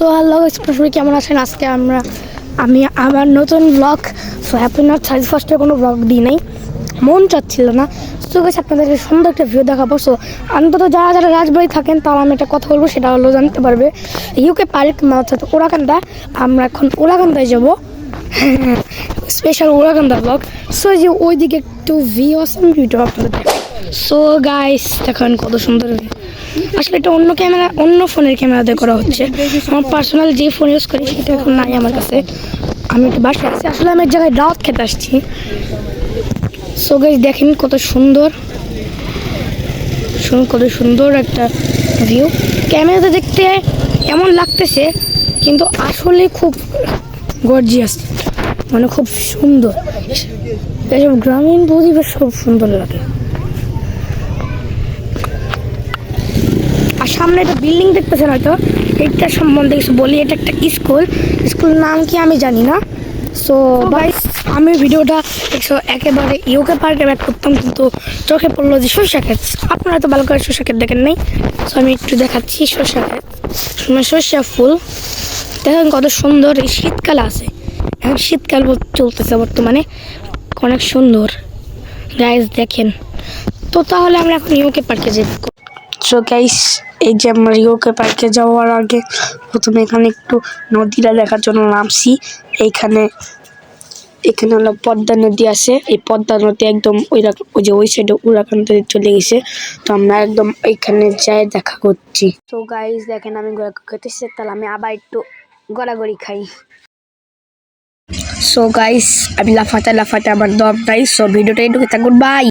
So hello সবাই কেমন আছেন? আজকে আমি আমার নতুন blog so happy not 31st কোনো ব্লগ দিই নাই, মন চাচ্ছিল না। সো গাইস আপনাদেরকে সুন্দর একটা ভিউ দেখাবো। সো অন্তত যারা যারা রাজবাড়ি থাকেন তারা আমি একটা কথা বলবো, সেটা হলো জানতে পারবে ইউকে পার্ক অর্থাৎ ওরাকান্দা। আমরা এখন ওরাকান্দায় যাবো, স্পেশাল ওরাকান্দা ব্লগ। সো যে ওইদিকে একটু ভিউ আছে, ভিডিও আপনাদের দেখাবো। সো গাইস দেখেন কত সুন্দর ভিউ। আসলে এটা অন্য ক্যামেরা, অন্য ফোনের ক্যামেরা দিয়ে করা হচ্ছে। আমার পার্সোনাল যে ফোন ইউজ করি সেটা এখন নাই আমার কাছে। আমি একটু বাসায় আসছি, আসলে আমি এক জায়গায় দাওয়াত খেতে আসছি। সো গাইস দেখেন কত সুন্দর, কত সুন্দর একটা ভিউ। ক্যামেরাতে দেখতে এমন লাগতেছে কিন্তু আসলে খুব গর্জিয়াস, মানে খুব সুন্দর। এসব গ্রামীণ পরিবেশ খুব সুন্দর লাগে। আর সামনে একটা বিল্ডিং দেখতেছেন, হয়তো এটা সম্বন্ধে কিছু বলি। এটা একটা স্কুল নাম কি আমি জানি না। সো গাইস আমি ভিডিওটা একেবারে ইউকে পার্কে ব্যাক করতাম, কিন্তু চোখে পড়লো যে সরষা ক্ষেত। আপনারা তো ভালো করে সরষা ক্ষেত দেখেন নাই, সো আমি একটু দেখাচ্ছি সরষা ক্ষেত, সরষা ফুল দেখেন কত সুন্দর। এই শীতকাল আছে, এখন শীতকাল চলতেছে বর্তমানে, অনেক সুন্দর গাইস দেখেন। তো তাহলে আমরা এখন ইউকে পার্কে যাই। সো গাইস এই যে আমরা ইউকে পার্কে যাওয়ার আগে প্রথমে এখানে একটু নদীটা দেখার জন্য নামছি। এখানে হলো পদ্মা নদী আছে, এই পদ্মা নদী একদম ওই যে ওই সাইডে উড়াকান্তে চলে গেছে। তো আমরা একদম এখানে যাই দেখা করছি। তো গাইস দেখেন আমি গোড়া খেতেছি, তাহলে আমি আবার একটু গড়াগড়ি খাই। সো গাইস আমি লাফাতে আমার দম নাই। সো ভিডিওটা একটু থাকুন, বাই।